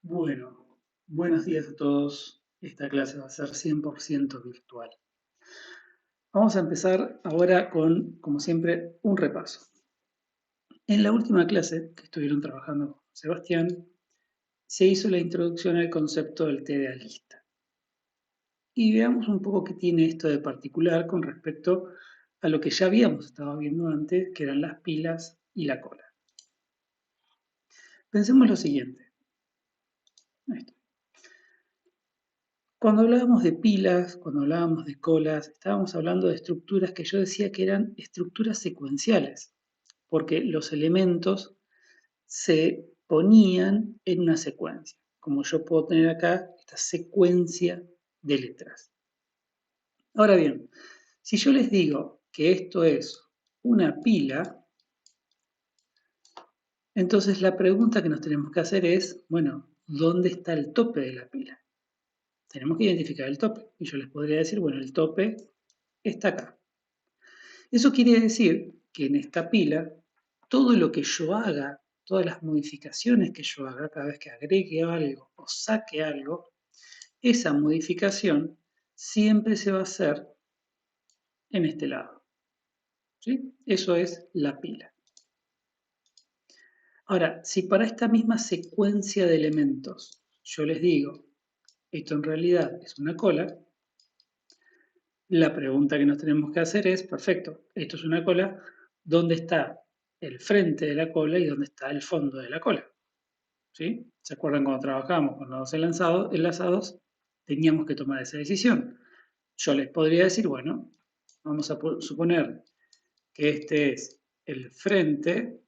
Bueno, buenos días a todos. Esta clase va a ser 100% virtual. Vamos a empezar ahora con, como siempre, un repaso. En la última clase que estuvieron trabajando con Sebastián, se hizo la introducción al concepto del TDA lista. Y veamos un poco qué tiene esto de particular con respecto a lo que ya habíamos estado viendo antes, que eran las pilas y la cola. Pensemos lo siguiente. Cuando hablábamos de pilas, cuando hablábamos de colas, estábamos hablando de estructuras que yo decía que eran estructuras secuenciales, porque los elementos se ponían en una secuencia, como yo puedo tener acá esta secuencia de letras. Ahora bien, si yo les digo que esto es una pila, entonces la pregunta que nos tenemos que hacer es, bueno, ¿dónde está el tope de la pila? Tenemos que identificar el tope. Y yo les podría decir, bueno, el tope está acá. Eso quiere decir que en esta pila, todo lo que yo haga, todas las modificaciones que yo haga, cada vez que agregue algo o saque algo, esa modificación siempre se va a hacer en este lado. ¿Sí? Eso es la pila. Ahora, si para esta misma secuencia de elementos yo les digo, esto en realidad es una cola, la pregunta que nos tenemos que hacer es, perfecto, esto es una cola, ¿dónde está el frente de la cola y dónde está el fondo de la cola? ¿Sí? ¿Se acuerdan cuando trabajábamos con nodos enlazados? Teníamos que tomar esa decisión. Yo les podría decir, bueno, vamos a suponer que este es el frente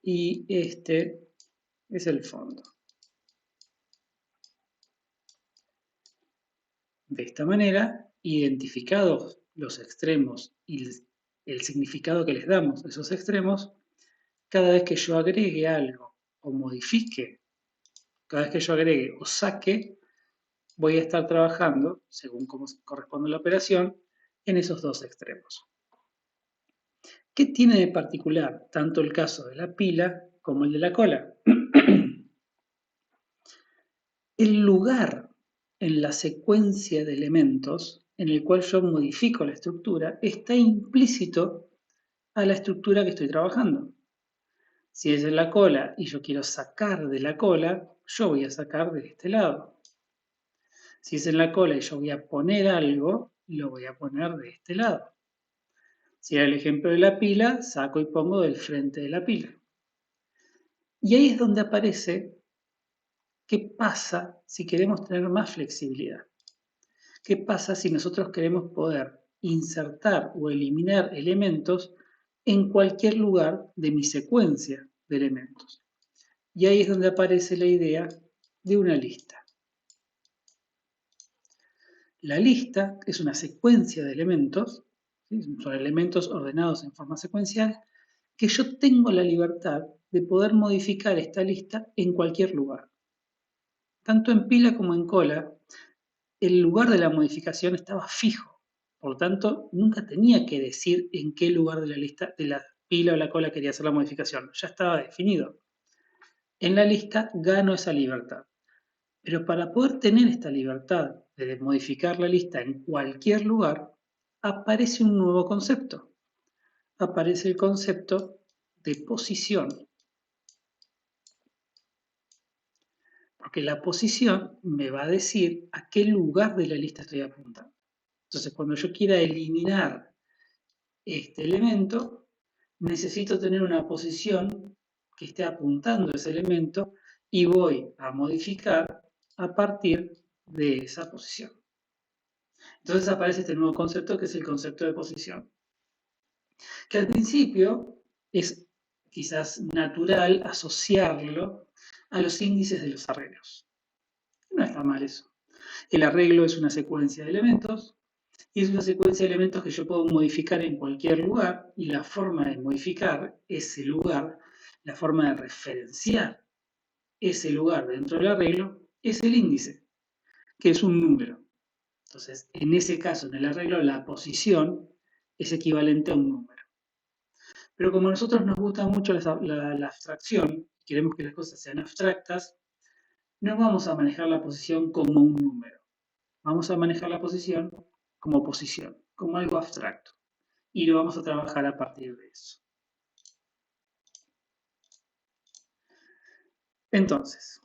y este es el fondo. De esta manera, identificados los extremos y el significado que les damos a esos extremos, cada vez que yo agregue algo o modifique, cada vez que yo agregue o saque, voy a estar trabajando, según cómo corresponde la operación, en esos dos extremos. ¿Qué tiene de particular tanto el caso de la pila como el de la cola? El lugar en la secuencia de elementos en el cual yo modifico la estructura está implícito a la estructura que estoy trabajando. Si es en la cola y yo quiero sacar de la cola, yo voy a sacar de este lado. Si es en la cola y yo voy a poner algo, lo voy a poner de este lado. Si era el ejemplo de la pila, saco y pongo del frente de la pila. Y ahí es donde aparece qué pasa si queremos tener más flexibilidad. ¿Qué pasa si nosotros queremos poder insertar o eliminar elementos en cualquier lugar de mi secuencia de elementos? Y ahí es donde aparece la idea de una lista. La lista es una secuencia de elementos, ¿sí? Son elementos ordenados en forma secuencial, que yo tengo la libertad de poder modificar esta lista en cualquier lugar. Tanto en pila como en cola, el lugar de la modificación estaba fijo. Por lo tanto, nunca tenía que decir en qué lugar de la lista, de la pila o la cola quería hacer la modificación. Ya estaba definido. En la lista gano esa libertad. Pero para poder tener esta libertad de modificar la lista en cualquier lugar, aparece un nuevo concepto. Aparece el concepto de posición. Porque la posición me va a decir a qué lugar de la lista estoy apuntando. Entonces, cuando yo quiera eliminar este elemento, necesito tener una posición que esté apuntando ese elemento y voy a modificar a partir de esa posición. Entonces aparece este nuevo concepto que es el concepto de posición, que al principio es quizás natural asociarlo a los índices de los arreglos. No está mal eso. El arreglo es una secuencia de elementos y es una secuencia de elementos que yo puedo modificar en cualquier lugar y la forma de modificar ese lugar, la forma de referenciar ese lugar dentro del arreglo es el índice, que es un número. Entonces, en ese caso, en el arreglo, la posición es equivalente a un número. Pero como a nosotros nos gusta mucho la abstracción, queremos que las cosas sean abstractas, no vamos a manejar la posición como un número. Vamos a manejar la posición, como algo abstracto. Y lo vamos a trabajar a partir de eso. Entonces,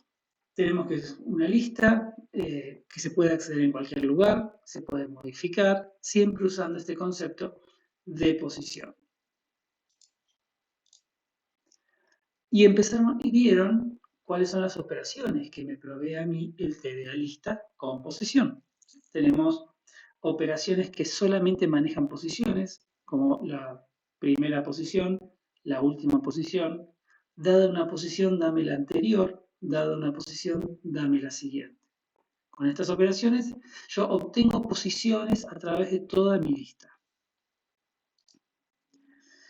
tenemos que es una lista que se puede acceder en cualquier lugar, se puede modificar, siempre usando este concepto de posición. Y empezaron y vieron cuáles son las operaciones que me provee a mí el TDA lista con posición. Tenemos operaciones que solamente manejan posiciones, como la primera posición, la última posición. Dada una posición, dame la anterior. Dada una posición, dame la siguiente. Con estas operaciones yo obtengo posiciones a través de toda mi lista.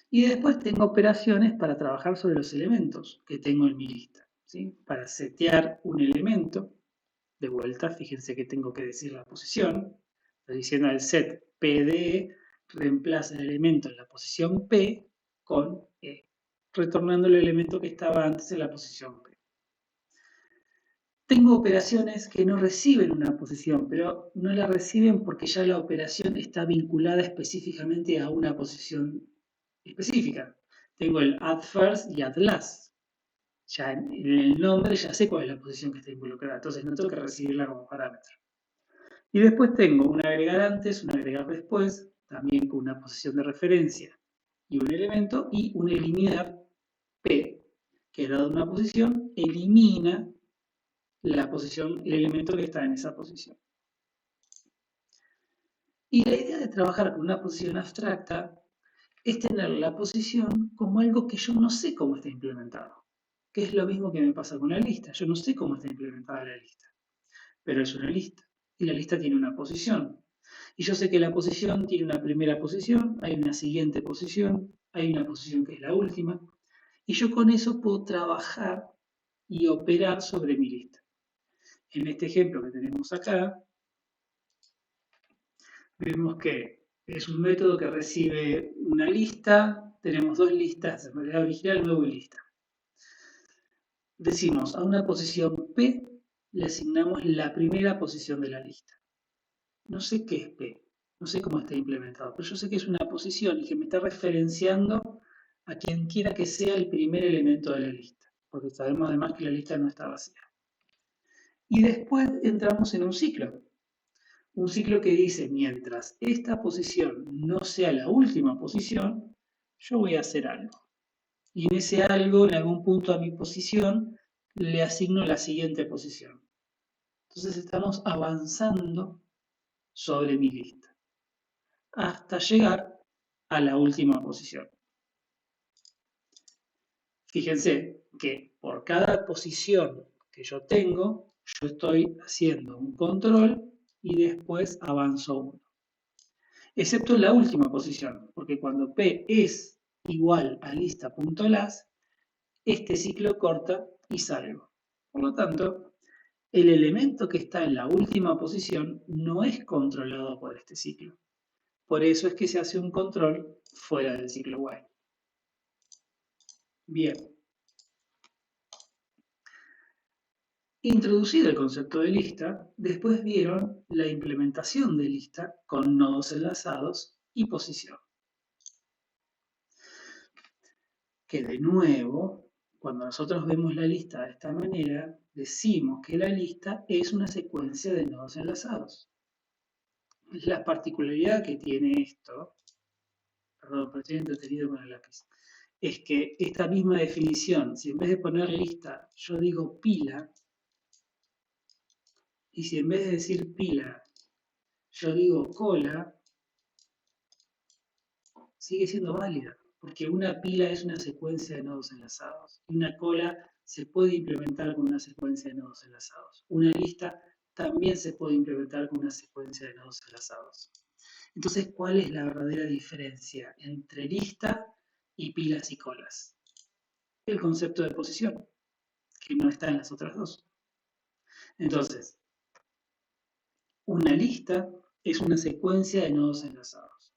Y después tengo operaciones para trabajar sobre los elementos que tengo en mi lista. ¿Sí? Para setear un elemento, de vuelta, fíjense que tengo que decir la posición. Estoy diciendo al set P de E, reemplaza el elemento en la posición P con E, retornando el elemento que estaba antes en la posición P. Tengo operaciones que no reciben una posición, pero no la reciben porque ya la operación está vinculada específicamente a una posición específica. Tengo el add first y add last. Ya en el nombre ya sé cuál es la posición que está involucrada, entonces no tengo que recibirla como parámetro. Y después tengo un agregar antes, un agregar después, también con una posición de referencia y un elemento, y un eliminar P, que dado una posición, elimina la posición, el elemento que está en esa posición. Y la idea de trabajar con una posición abstracta es tener la posición como algo que yo no sé cómo está implementado, que es lo mismo que me pasa con la lista. Yo no sé cómo está implementada la lista, pero es una lista, y la lista tiene una posición. Y yo sé que la posición tiene una primera posición, hay una siguiente posición, hay una posición que es la última, y yo con eso puedo trabajar y operar sobre mi lista. En este ejemplo que tenemos acá, vemos que es un método que recibe una lista, tenemos dos listas, en realidad original, nuevo y lista. Decimos a una posición P le asignamos la primera posición de la lista. No sé qué es P, no sé cómo está implementado, pero yo sé que es una posición y que me está referenciando a quien quiera que sea el primer elemento de la lista, porque sabemos además que la lista no está vacía. Y después entramos en un ciclo que dice, mientras esta posición no sea la última posición, yo voy a hacer algo. Y en ese algo, en algún punto a mi posición, le asigno la siguiente posición. Entonces estamos avanzando sobre mi lista hasta llegar a la última posición. Fíjense que por cada posición que yo tengo, yo estoy haciendo un control y después avanzo uno. Excepto en la última posición, porque cuando P es igual a lista.las, este ciclo corta y salgo. Por lo tanto, el elemento que está en la última posición no es controlado por este ciclo. Por eso es que se hace un control fuera del ciclo while. Bien. Introducido el concepto de lista, después vieron la implementación de lista con nodos enlazados y posición. Que de nuevo, cuando nosotros vemos la lista de esta manera, decimos que la lista es una secuencia de nodos enlazados. La particularidad que tiene esto, perdón, pero estoy entretenido con el lápiz, es que esta misma definición, si en vez de poner lista yo digo pila, y si en vez de decir pila yo digo cola, sigue siendo válida, porque una pila es una secuencia de nodos enlazados, y una cola se puede implementar con una secuencia de nodos enlazados. Una lista también se puede implementar con una secuencia de nodos enlazados. Entonces, ¿cuál es la verdadera diferencia entre lista y pilas y colas? El concepto de posición, que no está en las otras dos. Entonces, una lista es una secuencia de nodos enlazados.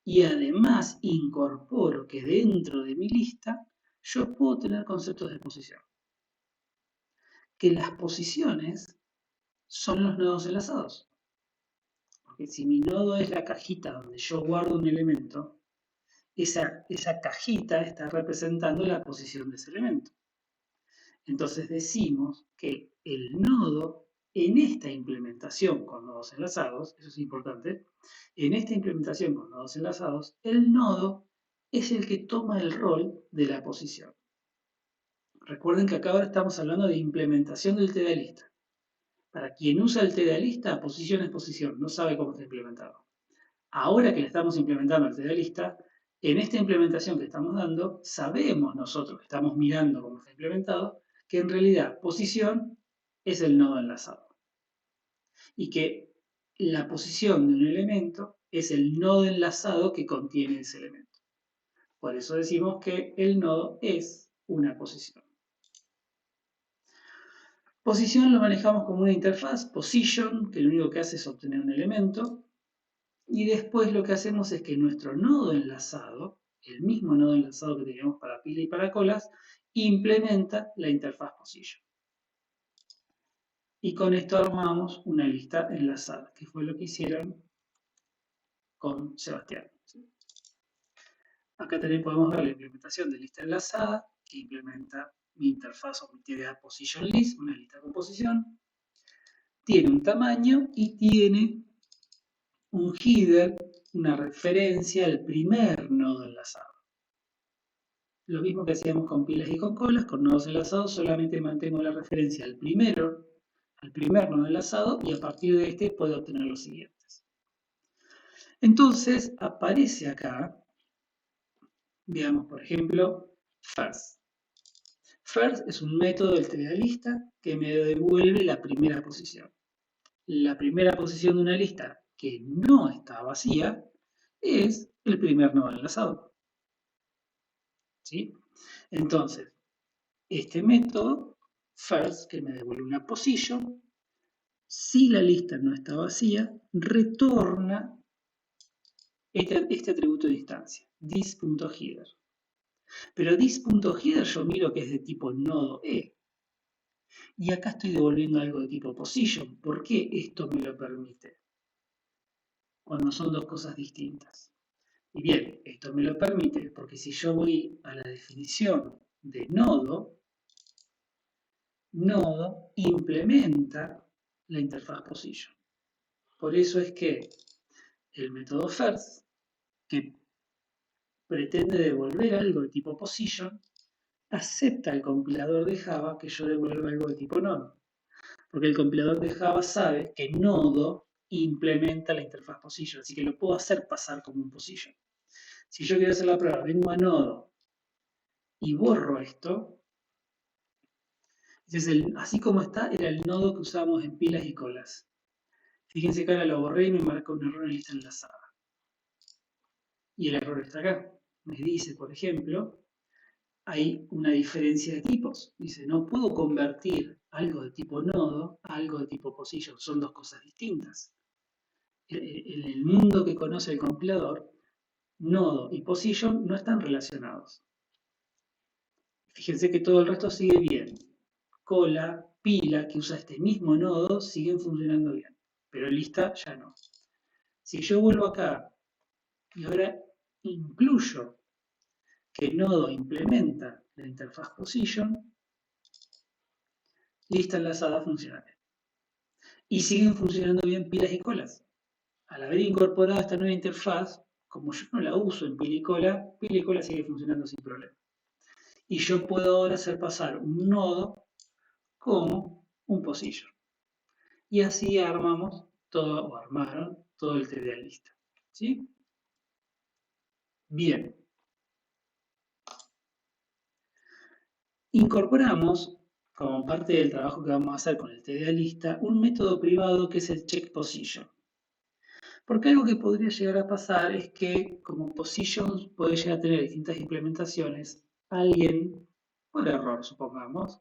Y además incorporo que dentro de mi lista yo puedo tener conceptos de posición. Que las posiciones son los nodos enlazados. Porque si mi nodo es la cajita donde yo guardo un elemento, esa cajita está representando la posición de ese elemento. Entonces decimos que el nodo en esta implementación con nodos enlazados, eso es importante, en esta implementación con nodos enlazados, el nodo es el que toma el rol de la posición. Recuerden que acá ahora estamos hablando de implementación del TDA-lista. Para quien usa el TDA-lista, posición es posición, no sabe cómo está implementado. Ahora que le estamos implementando el TDA-lista, en esta implementación que estamos dando, sabemos nosotros que estamos mirando cómo está implementado, que en realidad posición es el nodo enlazado. Y que la posición de un elemento es el nodo enlazado que contiene ese elemento. Por eso decimos que el nodo es una posición. Posición lo manejamos como una interfaz, position, que lo único que hace es obtener un elemento. Y después lo que hacemos es que nuestro nodo enlazado, el mismo nodo enlazado que teníamos para pila y para colas, implementa la interfaz position. Y con esto armamos una lista enlazada, que fue lo que hicieron con Sebastián. Acá también podemos ver la implementación de lista enlazada, que implementa mi interfaz o mi TDA position list, una lista con posición. Tiene un tamaño y tiene un header, una referencia al primer nodo enlazado. Lo mismo que hacíamos con pilas y con colas, con nodos enlazados, solamente mantengo la referencia al primer nodo enlazado y a partir de este puedo obtener los siguientes. Entonces aparece acá, veamos por ejemplo, first. First es un método del TDA-lista que me devuelve la primera posición. La primera posición de una lista que no está vacía es el primer nodo enlazado. ¿Sí? Entonces, este método, first, que me devuelve una position, si la lista no está vacía, retorna este atributo de instancia, this.header. Pero this.header yo miro que es de tipo nodo E. Y acá estoy devolviendo algo de tipo position. ¿Por qué esto me lo permite? Cuando son dos cosas distintas. Y bien, esto me lo permite porque si yo voy a la definición de nodo implementa la interfaz position. Por eso es que el método first, que pretende devolver algo de tipo position, acepta el compilador de Java que yo devuelva algo de tipo nodo. Porque el compilador de Java sabe que nodo implementa la interfaz position, así que lo puedo hacer pasar como un position. Si yo quiero hacer la prueba, vengo a nodo y borro esto, entonces así como está, era el nodo que usábamos en pilas y colas. Fíjense que ahora lo borré y me marca un error en lista enlazada. Y el error está acá. Me dice, por ejemplo, hay una diferencia de tipos. Dice, no puedo convertir algo de tipo nodo a algo de tipo position. Son dos cosas distintas. En el mundo que conoce el compilador, nodo y position no están relacionados. Fíjense que todo el resto sigue bien. Cola, pila, que usa este mismo nodo, siguen funcionando bien. Pero lista ya no. Si yo vuelvo acá y ahora incluyo que nodo implementa la interfaz position, lista enlazada funciona bien. Y siguen funcionando bien pilas y colas. Al haber incorporado esta nueva interfaz, como yo no la uso en pila y cola sigue funcionando sin problema. Y yo puedo ahora hacer pasar un nodo como un position. Y así armamos todo, o armaron todo el TDA lista. ¿Sí? Bien. Incorporamos, como parte del trabajo que vamos a hacer con el TDA lista, un método privado que es el checkPosition. Porque algo que podría llegar a pasar es que como position puede llegar a tener distintas implementaciones, alguien, por error supongamos,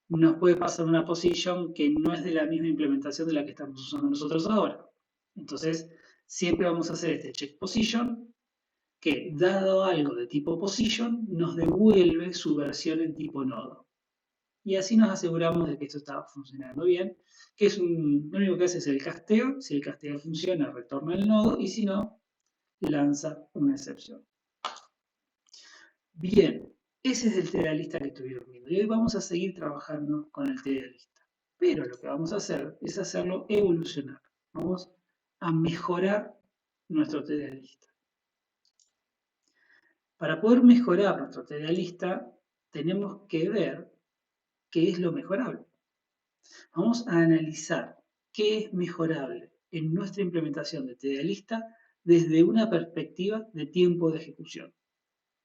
nos puede pasar una position que no es de la misma implementación de la que estamos usando nosotros ahora. Entonces, siempre vamos a hacer este checkPosition que, dado algo de tipo position, nos devuelve su versión en tipo nodo. Y así nos aseguramos de que esto está funcionando bien, que es lo único que hace es el casteo. Si el casteo funciona, retorna el nodo, y si no, lanza una excepción. Bien, ese es el TDA-lista que estuvieron viendo. Y hoy vamos a seguir trabajando con el TDA-lista. Pero lo que vamos a hacer es hacerlo evolucionar. Vamos a mejorar nuestro TDA-lista. Para poder mejorar nuestro TDA-lista, tenemos que ver qué es lo mejorable. Vamos a analizar qué es mejorable en nuestra implementación de TDA-lista desde una perspectiva de tiempo de ejecución.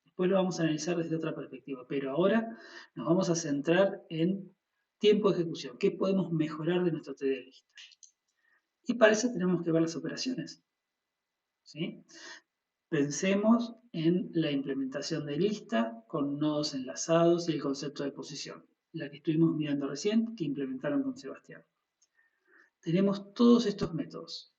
Después lo vamos a analizar desde otra perspectiva, pero ahora nos vamos a centrar en tiempo de ejecución. ¿Qué podemos mejorar de nuestro TDA-lista? Y para eso tenemos que ver las operaciones, ¿sí? Pensemos en la implementación de lista con nodos enlazados y el concepto de posición, la que estuvimos mirando recién, que implementaron con Sebastián. Tenemos todos estos métodos.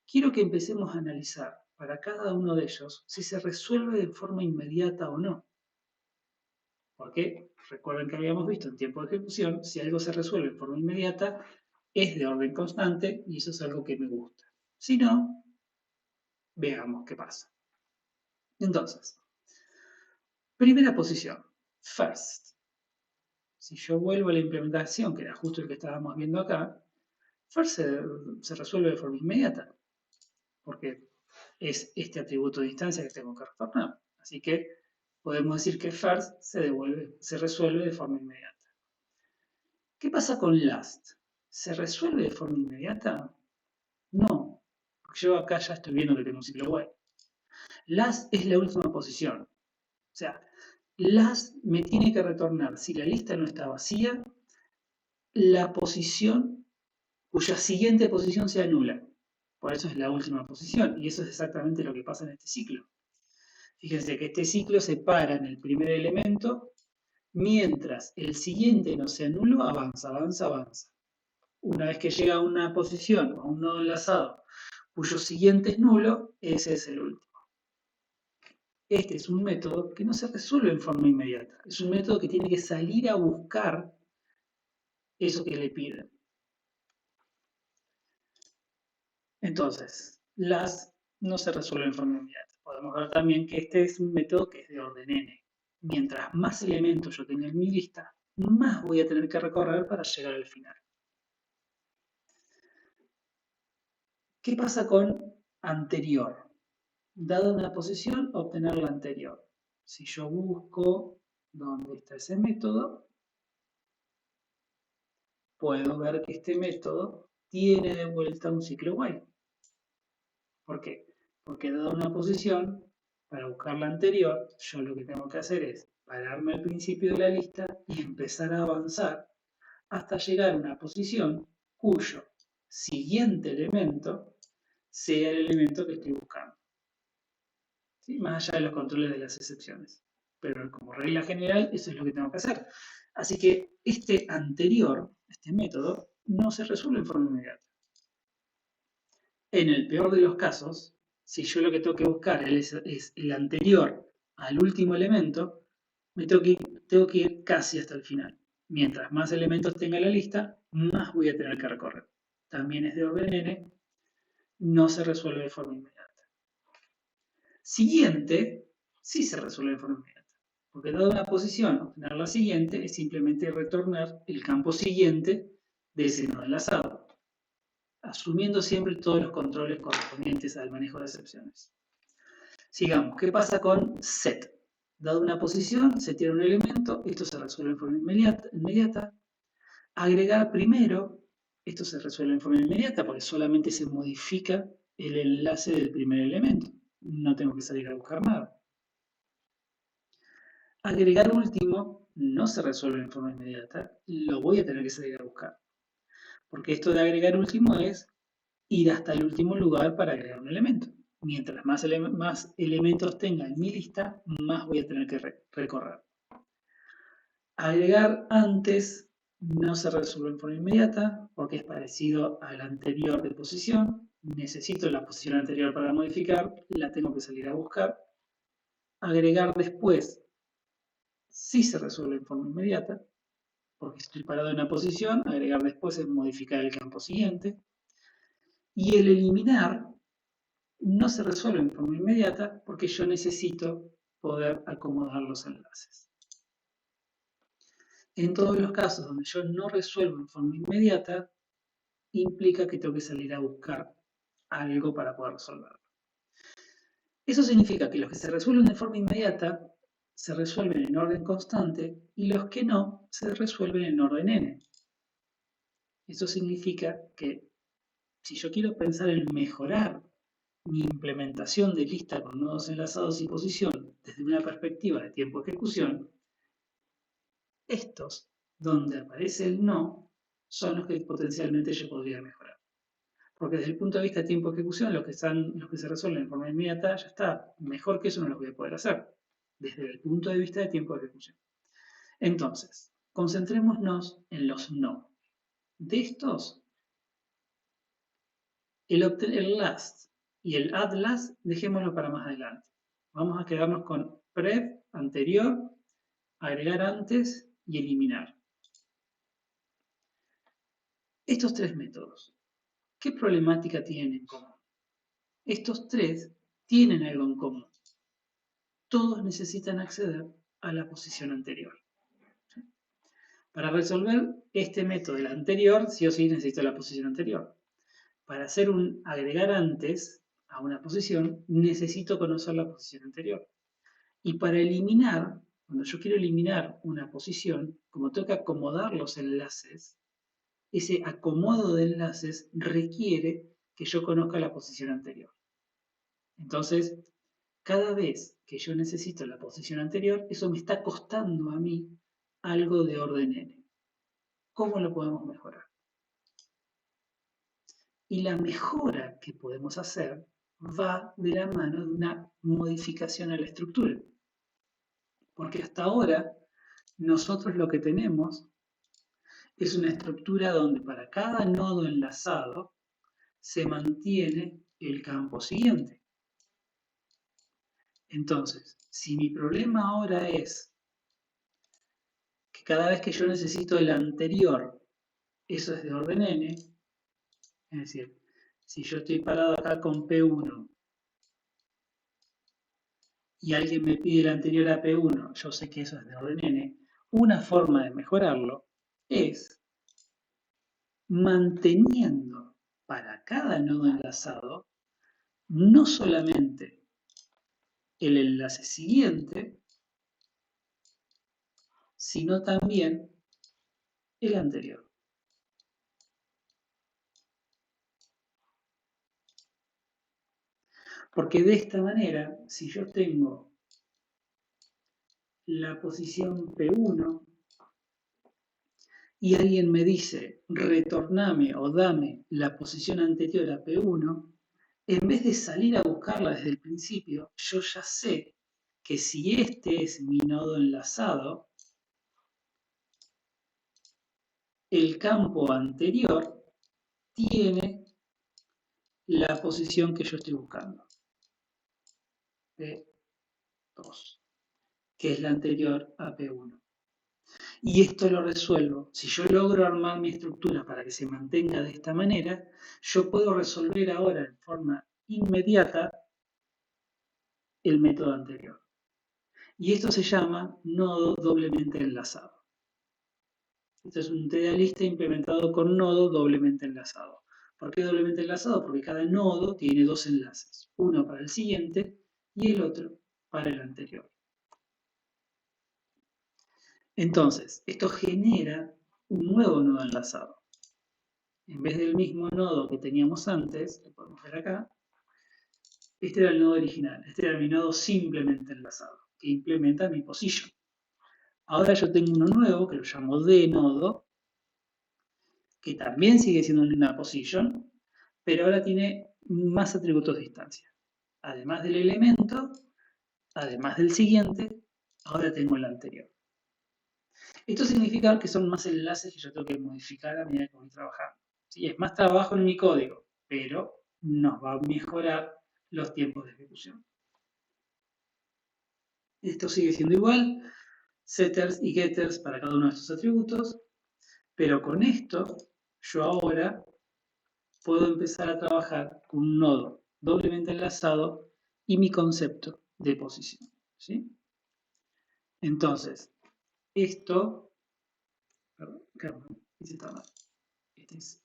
Quiero que empecemos a analizar para cada uno de ellos si se resuelve de forma inmediata o no. Porque recuerden que habíamos visto en tiempo de ejecución, si algo se resuelve de forma inmediata, es de orden constante y eso es algo que me gusta. Si no, veamos qué pasa. Entonces, primera posición, first. Si yo vuelvo a la implementación, que era justo el que estábamos viendo acá, first se resuelve de forma inmediata, porque es este atributo de instancia que tengo que retornar. Así que podemos decir que first se resuelve de forma inmediata. ¿Qué pasa con last? ¿Se resuelve de forma inmediata? No, porque yo acá ya estoy viendo que tengo un ciclo while. Last es la última posición. O sea, last me tiene que retornar, si la lista no está vacía, la posición cuya siguiente posición sea nula. Por eso es la última posición, y eso es exactamente lo que pasa en este ciclo. Fíjense que este ciclo se para en el primer elemento, mientras el siguiente no sea nulo, avanza, avanza, avanza. Una vez que llega a una posición o a un nodo enlazado cuyo siguiente es nulo, ese es el último. Este es un método que no se resuelve en forma inmediata. Es un método que tiene que salir a buscar eso que le piden. Entonces, las no se resuelven en forma inmediata. Podemos ver también que este es un método que es de orden n. Mientras más elementos yo tenga en mi lista, más voy a tener que recorrer para llegar al final. ¿Qué pasa con anterior? Dada una posición, obtener la anterior. Si yo busco dónde está ese método, puedo ver que este método tiene de vuelta un ciclo while. ¿Por qué? Porque dada una posición, para buscar la anterior, yo lo que tengo que hacer es pararme al principio de la lista y empezar a avanzar hasta llegar a una posición cuyo siguiente elemento sea el elemento que estoy buscando. ¿Sí? Más allá de los controles de las excepciones. Pero como regla general, eso es lo que tengo que hacer. Así que este anterior, este método, no se resuelve en forma inmediata. En el peor de los casos, si yo lo que tengo que buscar es el anterior al último elemento, tengo que ir casi hasta el final. Mientras más elementos tenga la lista, más voy a tener que recorrer. También es de orden n, no se resuelve de forma inmediata. Siguiente, sí se resuelve de forma inmediata. Porque dada una posición, obtener la siguiente es simplemente retornar el campo siguiente de ese nodo enlazado, asumiendo siempre todos los controles correspondientes al manejo de excepciones. Sigamos, ¿qué pasa con set? Dada una posición, se tiene un elemento, esto se resuelve en forma inmediata. Agregar primero, esto se resuelve en forma inmediata porque solamente se modifica el enlace del primer elemento. No tengo que salir a buscar nada. Agregar último no se resuelve en forma inmediata, lo voy a tener que salir a buscar. Porque esto de agregar último es ir hasta el último lugar para agregar un elemento. Mientras más elementos tenga en mi lista, más voy a tener que recorrer. Agregar antes no se resuelve en forma inmediata porque es parecido al anterior de posición. necesito la posición anterior para modificar, la tengo que salir a buscar, agregar después, sí se resuelve en forma inmediata, porque estoy parado en una posición, agregar después es modificar el campo siguiente, y el eliminar no se resuelve en forma inmediata porque yo necesito poder acomodar los enlaces. En todos los casos donde yo no resuelvo en forma inmediata, implica que tengo que salir a buscar algo para poder resolverlo. Eso significa que los que se resuelven de forma inmediata se resuelven en orden constante y los que no se resuelven en orden n. Eso significa que si yo quiero pensar en mejorar mi implementación de lista con nodos enlazados y posición desde una perspectiva de tiempo de ejecución, estos, donde aparece el no, son los que potencialmente yo podría mejorar. Porque desde el punto de vista de tiempo de ejecución, los que se resuelven de forma inmediata, ya está. Mejor que eso no lo voy a poder hacer. Desde el punto de vista de tiempo de ejecución. Entonces, concentrémonos en los no. De estos, el last y el add last, dejémoslo para más adelante. Vamos a quedarnos con prev, anterior, agregar antes y eliminar. Estos tres métodos, ¿qué problemática tienen en común? Estos tres tienen algo en común. Todos necesitan acceder a la posición anterior. Para resolver este método, el anterior, sí o sí necesito la posición anterior. Para hacer un agregar antes a una posición, necesito conocer la posición anterior. Y para eliminar, cuando yo quiero eliminar una posición, como tengo que acomodar los enlaces, ese acomodo de enlaces requiere que yo conozca la posición anterior. Entonces, cada vez que yo necesito la posición anterior, eso me está costando a mí algo de orden n. ¿Cómo lo podemos mejorar? Y la mejora que podemos hacer va de la mano de una modificación a la estructura. Porque hasta ahora nosotros lo que tenemos es una estructura donde para cada nodo enlazado se mantiene el campo siguiente. Entonces, si mi problema ahora es que cada vez que yo necesito el anterior, eso es de orden n, es decir, si yo estoy parado acá con P1 y alguien me pide el anterior a P1, yo sé que eso es de orden n, una forma de mejorarlo es manteniendo para cada nodo enlazado no solamente el enlace siguiente, sino también el anterior. Porque de esta manera, si yo tengo la posición P1 y alguien me dice retorname o dame la posición anterior a P1, en vez de salir a buscarla desde el principio, yo ya sé que si este es mi nodo enlazado, el campo anterior tiene la posición que yo estoy buscando. P2, que es la anterior a P1. Y esto lo resuelvo. Si yo logro armar mi estructura para que se mantenga de esta manera, yo puedo resolver ahora en forma inmediata el método anterior. Y esto se llama nodo doblemente enlazado. Esto es un TDA-lista implementado con nodo doblemente enlazado. ¿Por qué doblemente enlazado? Porque cada nodo tiene dos enlaces, uno para el siguiente y el otro para el anterior. Entonces, esto genera un nuevo nodo enlazado. En vez del mismo nodo que teníamos antes, lo podemos ver acá, este era el nodo original, este era mi nodo simplemente enlazado, que implementa mi position. Ahora yo tengo uno nuevo, que lo llamo dnodo, que también sigue siendo una position, pero ahora tiene más atributos de distancia. Además del elemento, además del siguiente, ahora tengo el anterior. Esto significa que son más enlaces que yo tengo que modificar a medida que voy trabajando. ¿Sí? Es más trabajo en mi código, pero nos va a mejorar los tiempos de ejecución. Esto sigue siendo igual, setters y getters para cada uno de estos atributos, pero con esto yo ahora puedo empezar a trabajar con un nodo doblemente enlazado y mi concepto de posición, ¿sí? Entonces, esto, perdón, está mal.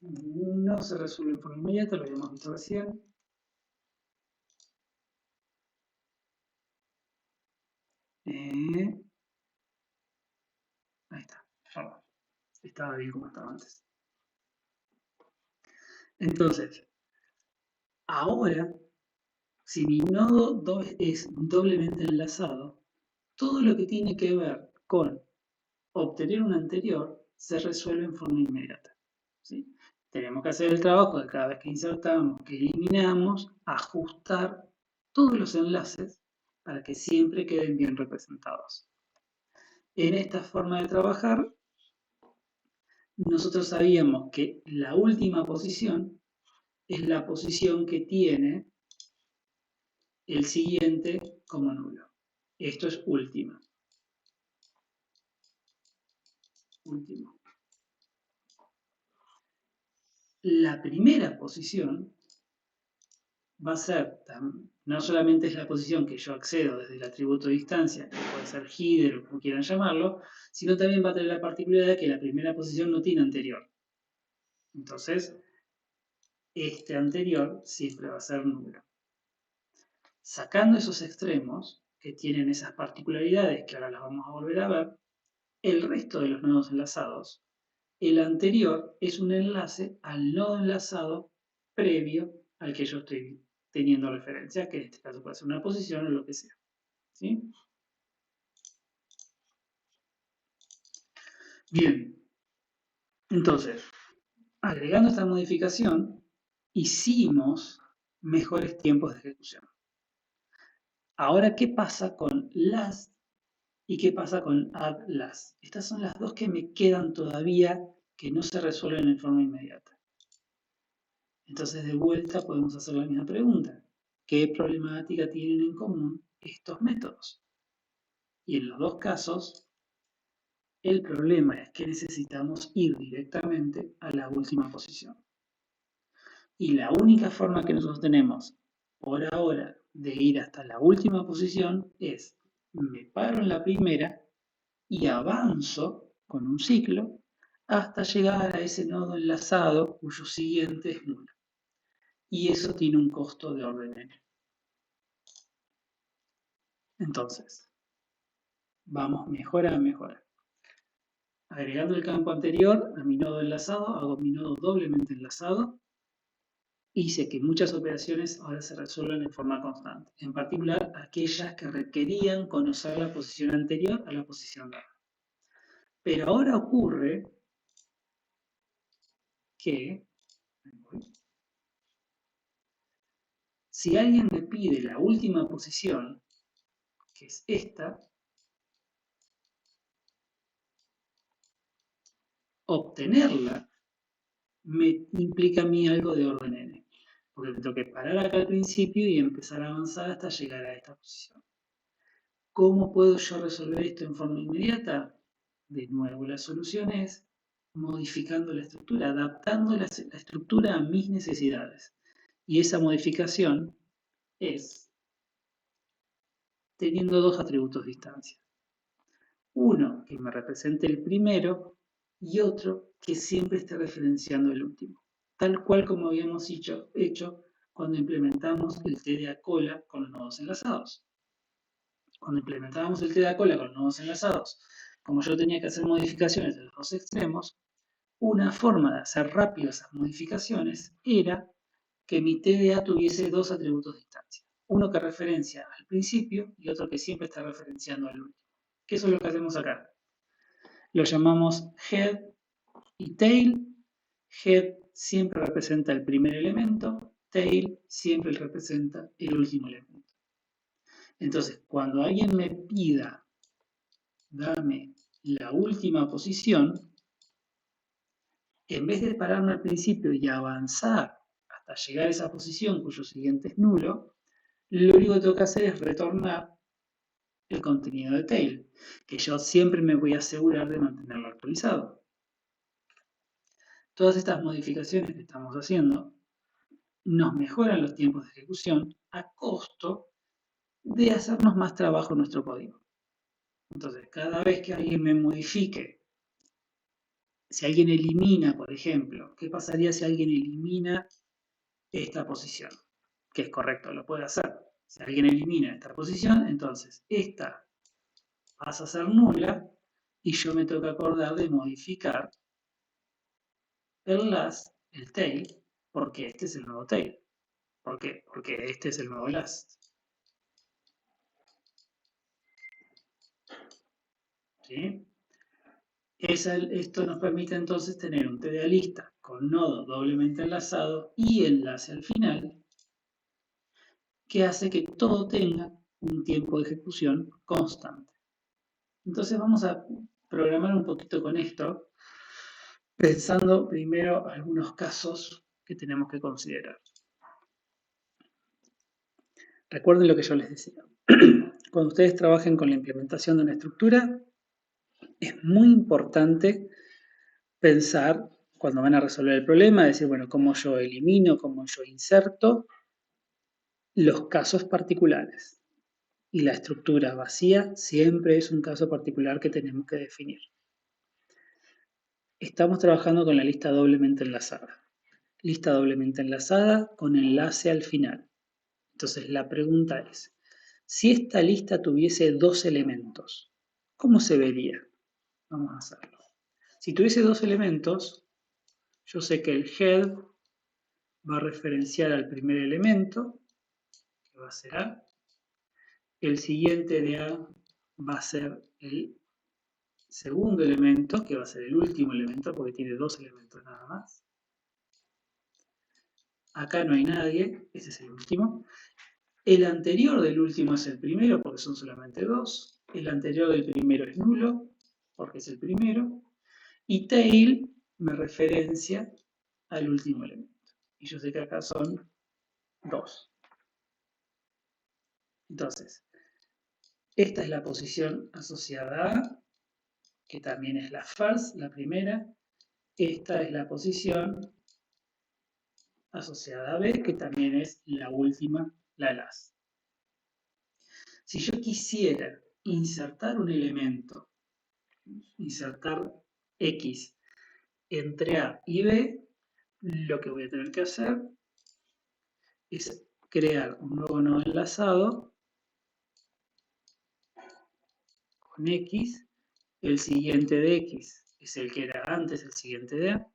No se resuelve de forma inmediata, lo habíamos visto recién. Ahí está, perdón. Estaba bien como estaba antes. Entonces, ahora, si mi nodo es doblemente enlazado, todo lo que tiene que ver con obtener un anterior se resuelve en forma inmediata, ¿sí? Tenemos que hacer el trabajo de cada vez que insertamos, que eliminamos, ajustar todos los enlaces para que siempre queden bien representados. En esta forma de trabajar, nosotros sabíamos que la última posición es la posición que tiene el siguiente como nulo. Esto es última. Último. La primera posición va a ser, no solamente es la posición que yo accedo desde el atributo de distancia, que puede ser header o como quieran llamarlo, sino también va a tener la particularidad de que la primera posición no tiene anterior. Entonces, este anterior siempre va a ser nulo. Sacando esos extremos, que tienen esas particularidades que ahora las vamos a volver a ver, el resto de los nodos enlazados, el anterior es un enlace al nodo enlazado previo al que yo estoy teniendo referencia, que en este caso puede ser una posición o lo que sea. ¿Sí? Bien, entonces, agregando esta modificación, hicimos mejores tiempos de ejecución. Ahora, ¿qué pasa con last y qué pasa con add last? Estas son las dos que me quedan todavía que no se resuelven en forma inmediata. Entonces, de vuelta podemos hacer la misma pregunta. ¿Qué problemática tienen en común estos métodos? Y en los dos casos, el problema es que necesitamos ir directamente a la última posición. Y la única forma que nosotros tenemos por ahora de ir hasta la última posición es, me paro en la primera y avanzo con un ciclo hasta llegar a ese nodo enlazado cuyo siguiente es nulo. Y eso tiene un costo de orden n. Entonces, vamos mejora a mejora. Agregando el campo anterior a mi nodo enlazado, hago mi nodo doblemente enlazado. Hice que muchas operaciones ahora se resuelvan en forma constante, en particular aquellas que requerían conocer la posición anterior a la posición dada. Pero ahora ocurre que si alguien me pide la última posición, que es esta, obtenerla me implica a mí algo de orden n, porque me tengo que parar acá al principio y empezar a avanzar hasta llegar a esta posición. ¿Cómo puedo yo resolver esto en forma inmediata? De nuevo, la solución es modificando la estructura, adaptando la estructura a mis necesidades. Y esa modificación es teniendo dos atributos de distancia. Uno que me represente el primero y otro que siempre esté referenciando el último. Tal cual como habíamos hecho cuando implementamos el TDA cola con los nodos enlazados. Cuando implementábamos el TDA cola con los nodos enlazados, como yo tenía que hacer modificaciones de los dos extremos, una forma de hacer rápido esas modificaciones era que mi TDA tuviese dos atributos de distancia. Uno que referencia al principio y otro que siempre está referenciando al último. Que eso es lo que hacemos acá. Lo llamamos head y tail. Head siempre representa el primer elemento, tail siempre representa el último elemento. Entonces, cuando alguien me pida, dame la última posición, en vez de pararme al principio y avanzar hasta llegar a esa posición cuyo siguiente es nulo, lo único que tengo que hacer es retornar el contenido de tail, que yo siempre me voy a asegurar de mantenerlo actualizado. Todas estas modificaciones que estamos haciendo nos mejoran los tiempos de ejecución a costo de hacernos más trabajo en nuestro código. Entonces, cada vez que alguien me modifique, si alguien elimina, por ejemplo, ¿qué pasaría si alguien elimina esta posición? Que es correcto, lo puede hacer. Si alguien elimina esta posición, entonces esta pasa a ser nula y yo me tengo que acordar de modificar el last, el tail, porque este es el nuevo tail. ¿Por qué? Porque este es el nuevo last. ¿Sí? Esto nos permite entonces tener un TDA lista con nodo doblemente enlazado y enlace al final, que hace que todo tenga un tiempo de ejecución constante. Entonces vamos a programar un poquito con esto, pensando primero algunos casos que tenemos que considerar. Recuerden lo que yo les decía. Cuando ustedes trabajen con la implementación de una estructura, es muy importante pensar, cuando van a resolver el problema, decir, bueno, cómo yo elimino, cómo yo inserto los casos particulares. Y la estructura vacía siempre es un caso particular que tenemos que definir. Estamos trabajando con la lista doblemente enlazada. Lista doblemente enlazada con enlace al final. Entonces la pregunta es, si esta lista tuviese dos elementos, ¿cómo se vería? Vamos a hacerlo. Si tuviese dos elementos, yo sé que el head va a referenciar al primer elemento, que va a ser A. El siguiente de A va a ser el segundo elemento, que va a ser el último elemento, porque tiene dos elementos nada más. Acá no hay nadie, ese es el último. El anterior del último es el primero, porque son solamente dos. El anterior del primero es nulo, porque es el primero. Y tail me referencia al último elemento. Y yo sé que acá son dos. Entonces, esta es la posición asociada a, que también es la false, la primera. Esta es la posición asociada a B, que también es la última, la last. Si yo quisiera insertar un elemento, insertar X entre A y B, lo que voy a tener que hacer es crear un nuevo nodo enlazado con X. El siguiente de X es el que era antes el siguiente de A.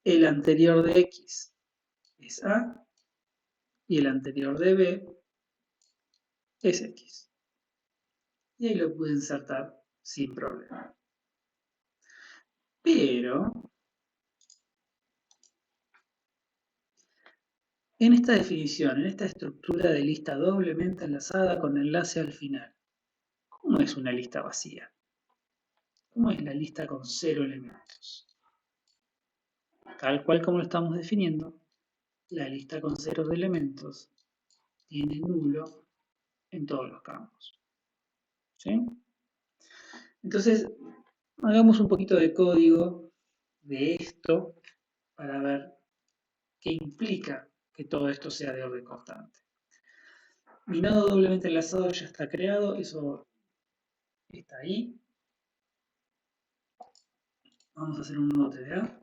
El anterior de X es A. Y el anterior de B es X. Y ahí lo pude insertar sin problema. Pero en esta definición, en esta estructura de lista doblemente enlazada con enlace al final, ¿cómo es una lista vacía? ¿Cómo es la lista con 0 elementos? Tal cual como lo estamos definiendo, la lista con 0 elementos tiene nulo en todos los campos. ¿Sí? Entonces, hagamos un poquito de código de esto para ver qué implica que todo esto sea de orden constante. Mi nodo doblemente enlazado ya está creado, eso está ahí. Vamos a hacer un nuevo TDA.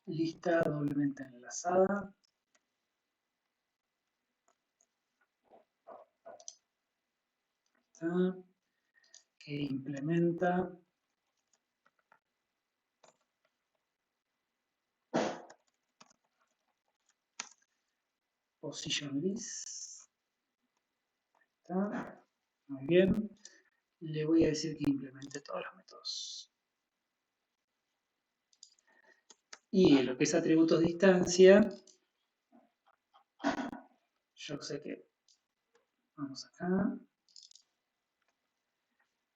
Lista doblemente enlazada. Que implementa position list. ¿Está? Muy bien. Le voy a decir que implemente todos los métodos. Y lo que es atributos de instancia, yo sé que, vamos acá,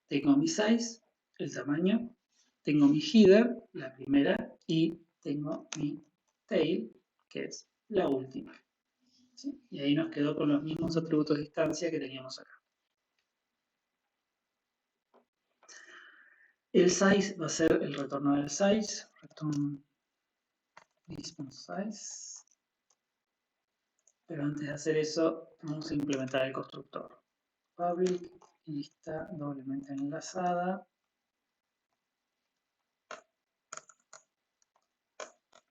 tengo mi size, el tamaño, tengo mi header, la primera, y tengo mi tail, que es la última. ¿Sí? Y ahí nos quedó con los mismos atributos de instancia que teníamos acá. El size va a ser el retorno del size, return this.size. Pero antes de hacer eso, vamos a implementar el constructor. Public, lista doblemente enlazada.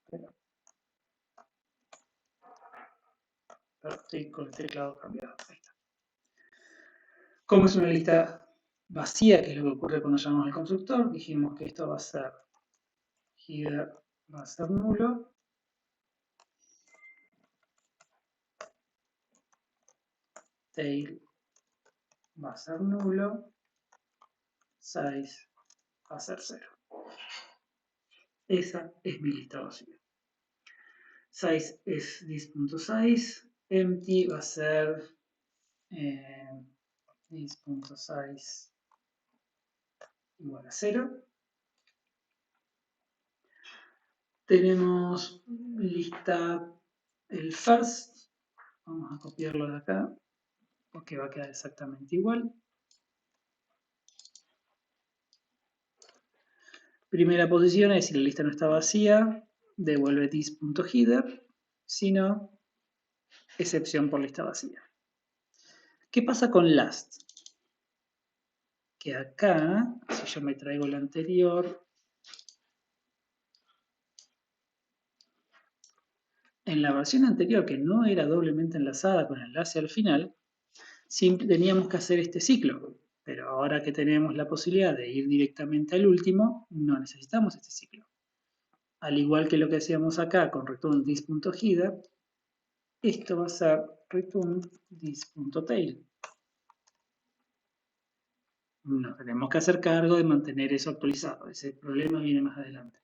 Pero estoy con el teclado cambiado. Ahí está. Como es una lista vacía, que es lo que ocurre cuando llamamos al constructor, dijimos que esto va a ser header, va a ser nulo. Tail va a ser nulo. Size va a ser 0. Esa es mi lista vacía. Size es this.size. Empty va a ser this.size igual a 0. Tenemos lista el first. Vamos a copiarlo de acá porque va a quedar exactamente igual. Primera posición es si la lista no está vacía, devuelve this.header, si no, excepción por lista vacía. ¿Qué pasa con last? Que acá, si yo me traigo la anterior, en la versión anterior que no era doblemente enlazada con enlace al final, siempre teníamos que hacer este ciclo. Pero ahora que tenemos la posibilidad de ir directamente al último, no necesitamos este ciclo. Al igual que lo que hacíamos acá con return this.header, esto va a ser return this.tail. Nos tenemos que hacer cargo de mantener eso actualizado. Ese problema viene más adelante.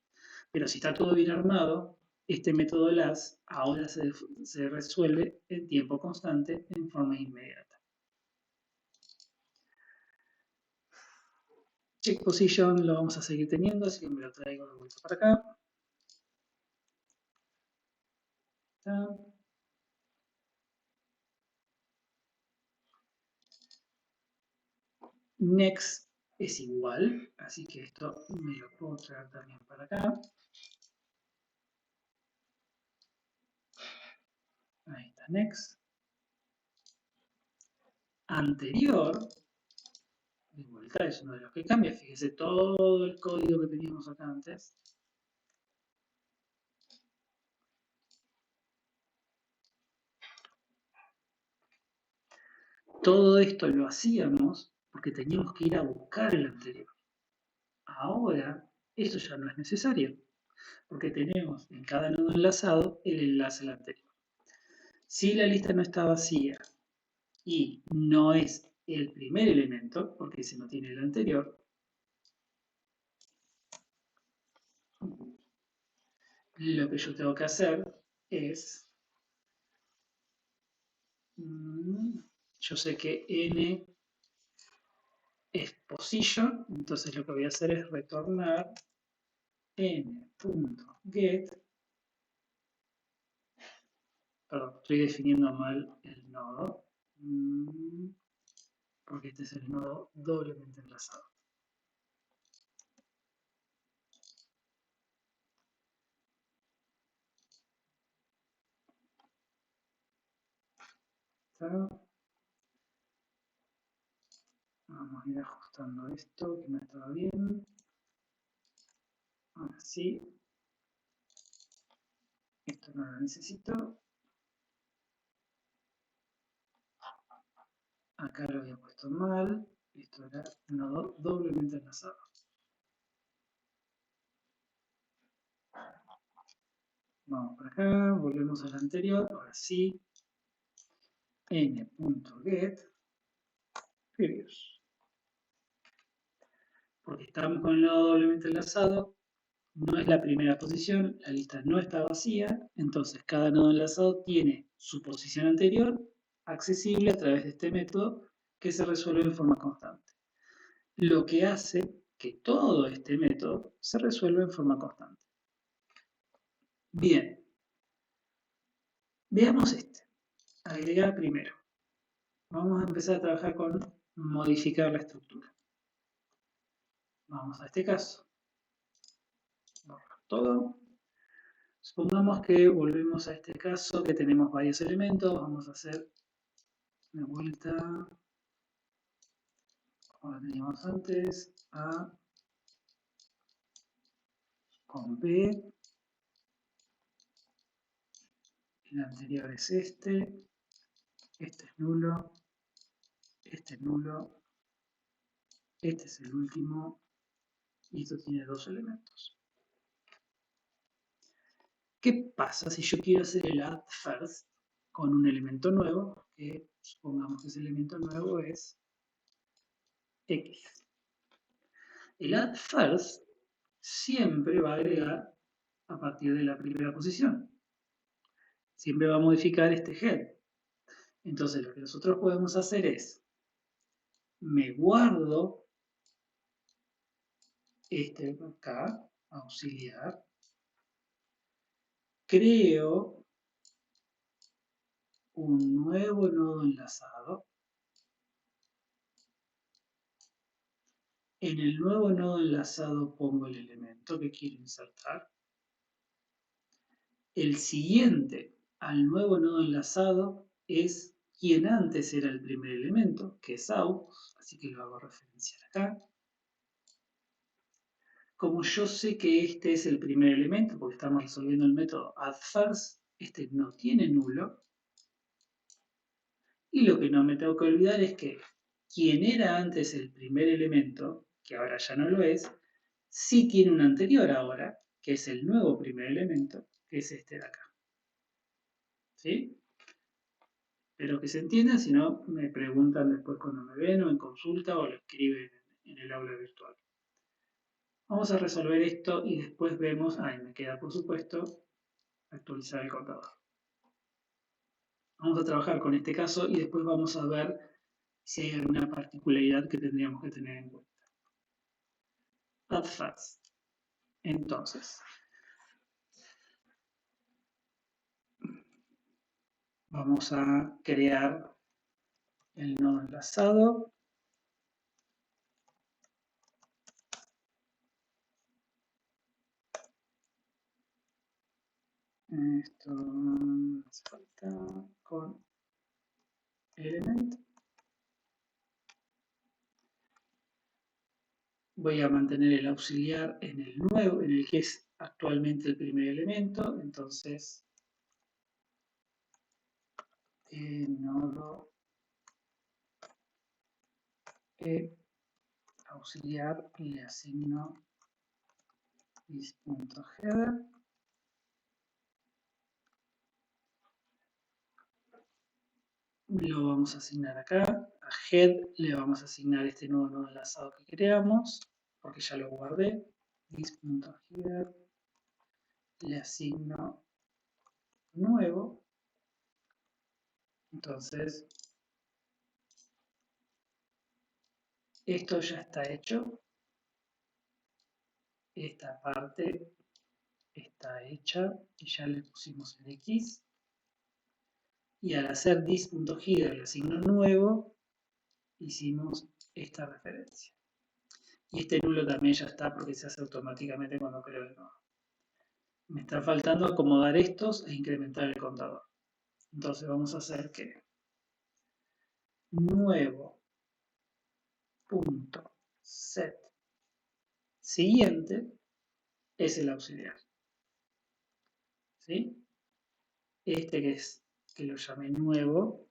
Pero si está todo bien armado, este método last ahora se resuelve en tiempo constante en forma inmediata. Check position lo vamos a seguir teniendo, así que me lo traigo de vuelta para acá. ¿Está? Next es igual, así que esto me lo puedo traer también para acá. Ahí está, next. Anterior, de vuelta, es uno de los que cambia. Fíjese todo el código que teníamos acá antes. Todo esto lo hacíamos porque teníamos que ir a buscar el anterior. Ahora, eso ya no es necesario, porque tenemos en cada nodo enlazado el enlace al anterior. Si la lista no está vacía y no es el primer elemento, porque ese no tiene el anterior, lo que yo tengo que hacer es, yo sé que n es position, entonces lo que voy a hacer es retornar n.get. Perdón, estoy definiendo mal el nodo, porque este es el nodo doblemente enlazado. ¿Está? Vamos a ir ajustando esto, que no estaba bien. Ahora sí. Esto no lo necesito. Acá lo había puesto mal. Esto era nodo doblemente enlazado. Vamos por acá, volvemos al anterior. Ahora sí. n.get previous. Porque estamos con el nodo doblemente enlazado. No es la primera posición, la lista no está vacía, entonces cada nodo enlazado tiene su posición anterior accesible a través de este método que se resuelve en forma constante. Lo que hace que todo este método se resuelve en forma constante. Bien, veamos este. Agregar primero. Vamos a empezar a trabajar con modificar la estructura. Vamos a este caso. Borrar todo. Supongamos que volvemos a este caso que tenemos varios elementos. Vamos a hacer de vuelta, como teníamos antes, A con B. El anterior es este es nulo, este es nulo, este es el último y esto tiene dos elementos. ¿Qué pasa si yo quiero hacer el add first con un elemento nuevo? Que supongamos que ese elemento nuevo es X. El add first siempre va a agregar a partir de la primera posición. Siempre va a modificar este head. Entonces lo que nosotros podemos hacer es, me guardo este acá, auxiliar, creo un nuevo nodo enlazado. En el nuevo nodo enlazado pongo el elemento que quiero insertar. El siguiente al nuevo nodo enlazado es quien antes era el primer elemento, que es out, así que lo hago referenciar acá. Como yo sé que este es el primer elemento, porque estamos resolviendo el método addFirst, este no tiene nulo. Y lo que no me tengo que olvidar es que quien era antes el primer elemento, que ahora ya no lo es, sí tiene un anterior ahora, que es el nuevo primer elemento, que es este de acá. ¿Sí? Espero que se entienda, si no me preguntan después cuando me ven o en consulta o lo escriben en el aula virtual. Vamos a resolver esto y después vemos, ahí me queda por supuesto, actualizar el contador. Vamos a trabajar con este caso y después vamos a ver si hay alguna particularidad que tendríamos que tener en cuenta. Add fast. Entonces, vamos a crear el nodo enlazado. Esto hace falta con element. Voy a mantener el auxiliar en el nuevo, en el que es actualmente el primer elemento. Entonces, nodo auxiliar le asigno this.header. Lo vamos a asignar acá. A head le vamos a asignar este nuevo nodo enlazado que creamos, porque ya lo guardé. This.header le asigno nuevo. Entonces, esto ya está hecho. Esta parte está hecha y ya le pusimos el X. Y al hacer this.header le asigno nuevo, hicimos esta referencia. Y este nulo también ya está porque se hace automáticamente cuando creo el nodo. Me está faltando acomodar estos e incrementar el contador. Entonces vamos a hacer que nuevo punto set siguiente es el auxiliar. ¿Sí? Este que lo llamé nuevo,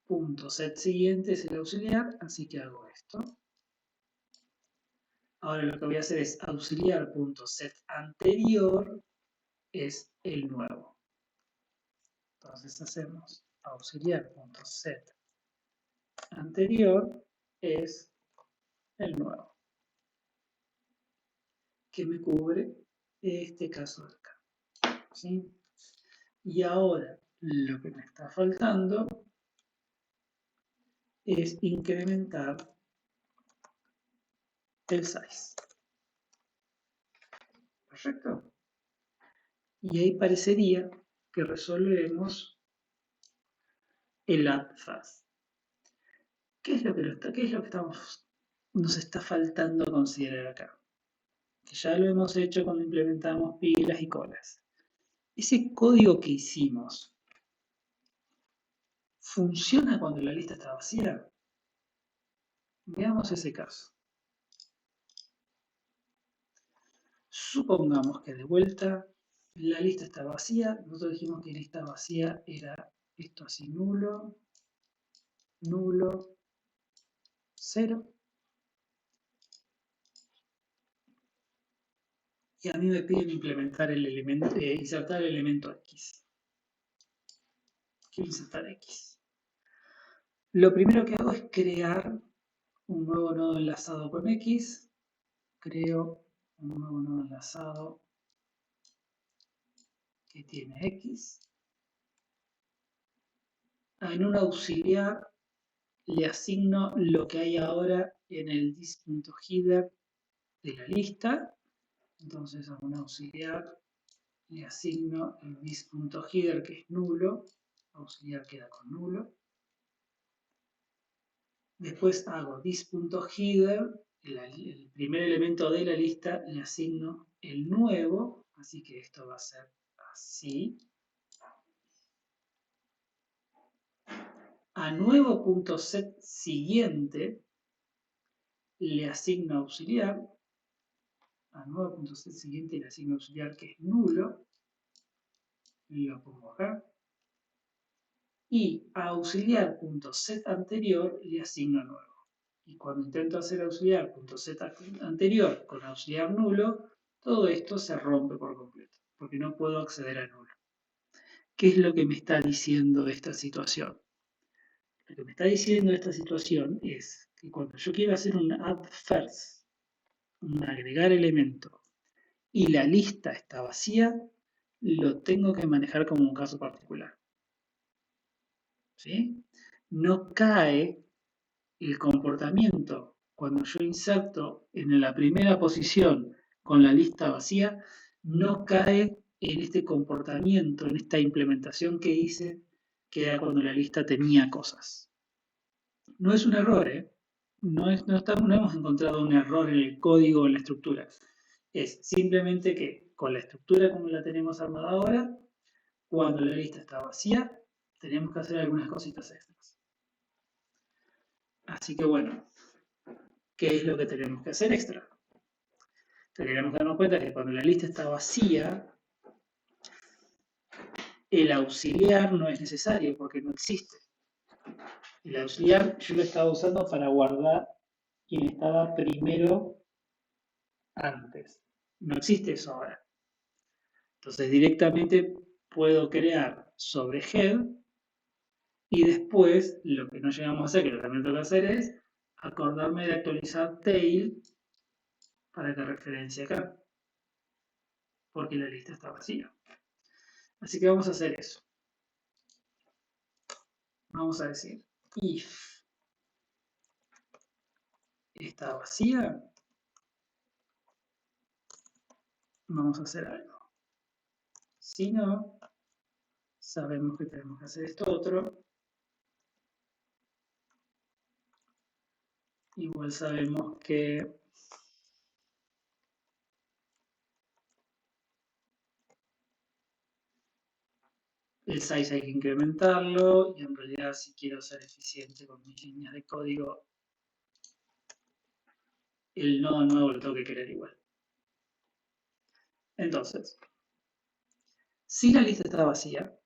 punto set siguiente es el auxiliar, así que hago esto. Ahora lo que voy a hacer es auxiliar.set anterior es el nuevo. Entonces hacemos auxiliar.set anterior es el nuevo, que me cubre este caso de acá. ¿Sí? Y ahora lo que me está faltando es incrementar el size. ¿Perfecto? Y ahí parecería que resolvemos el add fast. ¿Qué es lo que nos está faltando considerar acá? Que ya lo hemos hecho cuando implementamos pilas y colas. Ese código que hicimos, ¿funciona cuando la lista está vacía? Veamos ese caso. Supongamos que de vuelta la lista está vacía. Nosotros dijimos que lista vacía era esto así, nulo, nulo, 0. Y a mí me piden implementar el elemento, insertar el elemento X. Quiero insertar X. Lo primero que hago es crear un nuevo nodo enlazado con X. Creo un nuevo nodo enlazado que tiene X. En un auxiliar le asigno lo que hay ahora en el dis.header de la lista. Entonces a un auxiliar le asigno el dis.header que es nulo. Auxiliar queda con nulo. Después hago dis.header, el primer elemento de la lista, le asigno el nuevo, así que esto va a ser así. A nuevo.set siguiente le asigno auxiliar. A nuevo.set siguiente le asigno auxiliar que es nulo. Lo pongo acá. Y a auxiliar.set anterior le asigno nuevo. Y cuando intento hacer auxiliar.set anterior con auxiliar nulo, todo esto se rompe por completo, porque no puedo acceder a nulo. ¿Qué es lo que me está diciendo esta situación? Lo que me está diciendo esta situación es que cuando yo quiero hacer un add first, un agregar elemento, y la lista está vacía, lo tengo que manejar como un caso particular. ¿Sí? No cae el comportamiento cuando yo inserto en la primera posición con la lista vacía, no cae en este comportamiento, en esta implementación que hice, que era cuando la lista tenía cosas. No es un error, ¿eh? No hemos encontrado un error en el código o en la estructura. Es simplemente que con la estructura como la tenemos armada ahora, cuando la lista está vacía, tenemos que hacer algunas cositas extras. Así que bueno, ¿qué es lo que tenemos que hacer extra? Tenemos que darnos cuenta que cuando la lista está vacía, el auxiliar no es necesario porque no existe. El auxiliar yo lo estaba usando para guardar quien estaba primero antes. No existe eso ahora. Entonces directamente puedo crear sobre head y después lo que no llegamos a hacer, que lo que también tengo que hacer es acordarme de actualizar tail para que referencie acá. Porque la lista está vacía. Así que vamos a hacer eso. Vamos a decir if está vacía, vamos a hacer algo. Si no, sabemos que tenemos que hacer esto otro. Igual sabemos que el size hay que incrementarlo y en realidad si quiero ser eficiente con mis líneas de código, el nodo nuevo lo tengo que querer igual. Entonces, si la lista está vacía,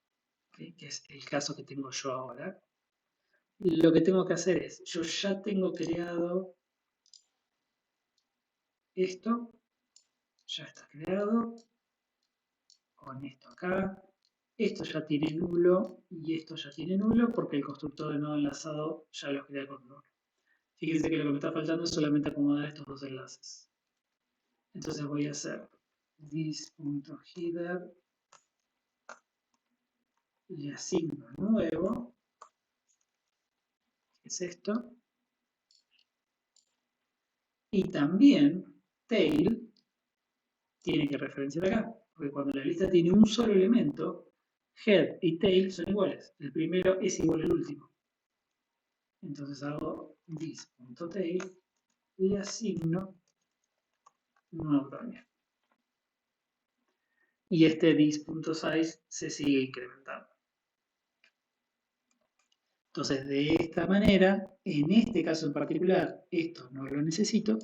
¿okay?, que es el caso que tengo yo ahora, lo que tengo que hacer es, yo ya tengo creado esto, ya está creado, con esto acá, esto ya tiene nulo y esto ya tiene nulo porque el constructor de nodo enlazado ya lo crea con nulo. Fíjense que lo que me está faltando es solamente acomodar estos dos enlaces. Entonces voy a hacer this.header, le asigno nuevo, es esto. Y también tail tiene que referenciar acá, porque cuando la lista tiene un solo elemento, head y tail son iguales. El primero es igual al último. Entonces hago this.tail y asigno nuevo también. Y este this.size se sigue incrementando. Entonces, de esta manera, en este caso en particular, esto no lo necesito.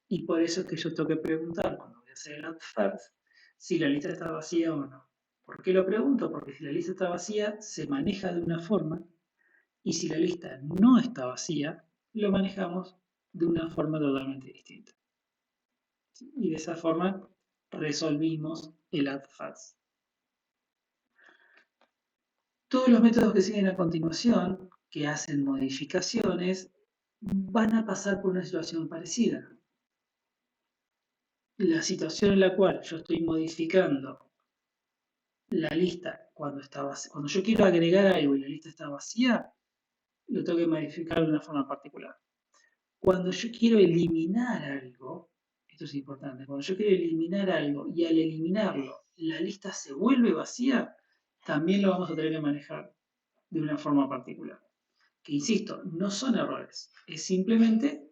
Y por eso es que yo tengo que preguntar, cuando voy a hacer el add first, si la lista está vacía o no. ¿Por qué lo pregunto? Porque si la lista está vacía, se maneja de una forma. Y si la lista no está vacía, lo manejamos de una forma totalmente distinta. Y de esa forma resolvimos el add first. Todos los métodos que siguen a continuación, que hacen modificaciones, van a pasar por una situación parecida. La situación en la cual yo estoy modificando la lista cuando yo quiero agregar algo y la lista está vacía, lo tengo que modificar de una forma particular. Cuando yo quiero eliminar algo, esto es importante, cuando yo quiero eliminar algo y al eliminarlo la lista se vuelve vacía, también lo vamos a tener que manejar de una forma particular. Que insisto, no son errores, es simplemente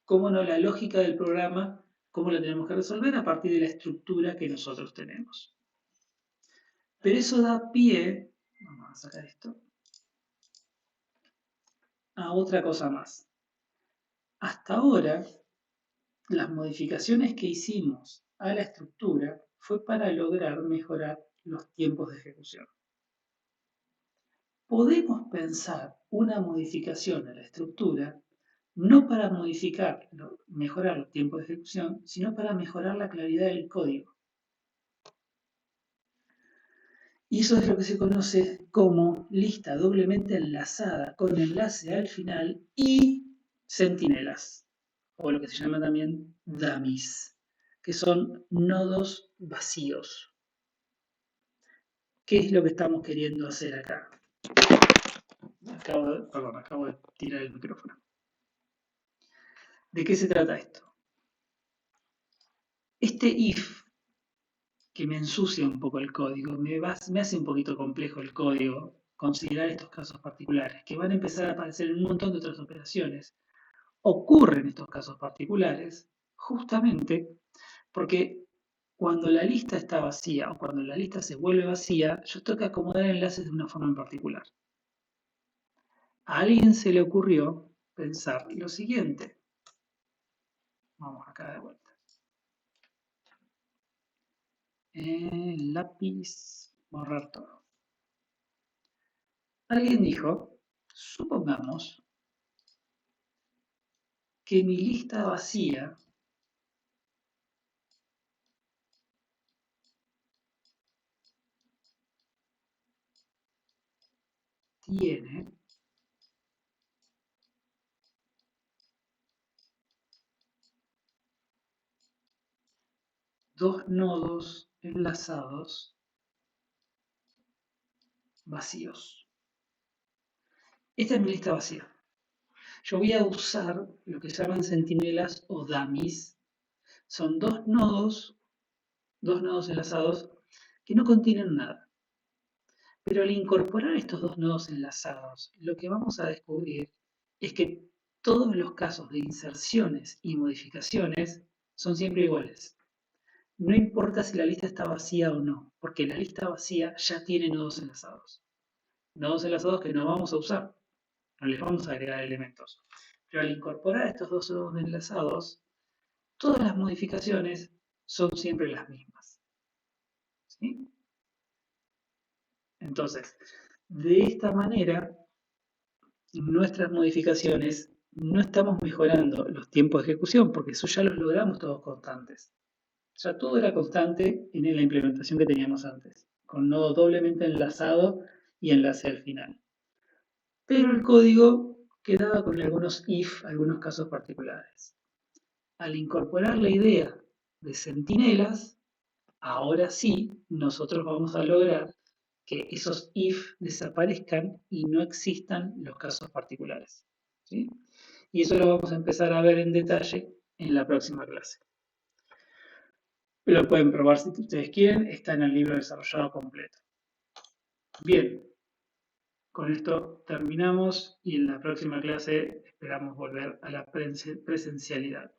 cómo no la lógica del programa, cómo la tenemos que resolver a partir de la estructura que nosotros tenemos. Pero eso da pie, vamos a sacar esto, a otra cosa más. Hasta ahora, las modificaciones que hicimos a la estructura fue para lograr mejorar los tiempos de ejecución. Podemos pensar una modificación a la estructura no para mejorar los tiempos de ejecución, sino para mejorar la claridad del código. Y eso es lo que se conoce como lista doblemente enlazada, con enlace al final y centinelas, o lo que se llama también dummies, que son nodos vacíos. ¿Qué es lo que estamos queriendo hacer acá? Acabo de tirar el micrófono. ¿De qué se trata esto? Este if, que me ensucia un poco el código, me hace un poquito complejo el código, considerar estos casos particulares, que van a empezar a aparecer en un montón de otras operaciones. Ocurren estos casos particulares justamente porque cuando la lista está vacía o cuando la lista se vuelve vacía, yo tengo que acomodar enlaces de una forma en particular. A alguien se le ocurrió pensar lo siguiente. Vamos acá de vuelta. Lápiz, borrar todo. Alguien dijo, supongamos que mi lista vacía tiene dos nodos enlazados vacíos. Esta es mi lista vacía. Yo voy a usar lo que se llaman centinelas o dummies. Son dos nodos enlazados que no contienen nada. Pero al incorporar estos dos nodos enlazados, lo que vamos a descubrir es que todos los casos de inserciones y modificaciones son siempre iguales. No importa si la lista está vacía o no, porque la lista vacía ya tiene nodos enlazados. Nodos enlazados que no vamos a usar, no les vamos a agregar elementos. Pero al incorporar estos dos nodos enlazados, todas las modificaciones son siempre las mismas. ¿Sí? Entonces, de esta manera, nuestras modificaciones no estamos mejorando los tiempos de ejecución, porque eso ya los logramos todos constantes. Ya todo era constante en la implementación que teníamos antes, con nodo doblemente enlazado y enlace al final. Pero el código quedaba con algunos if, algunos casos particulares. Al incorporar la idea de centinelas, ahora sí nosotros vamos a lograr que esos if desaparezcan y no existan los casos particulares. ¿Sí? Y eso lo vamos a empezar a ver en detalle en la próxima clase. Lo pueden probar si ustedes quieren, está en el libro desarrollado completo. Bien, con esto terminamos y en la próxima clase esperamos volver a la presencialidad.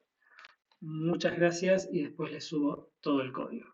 Muchas gracias y después les subo todo el código.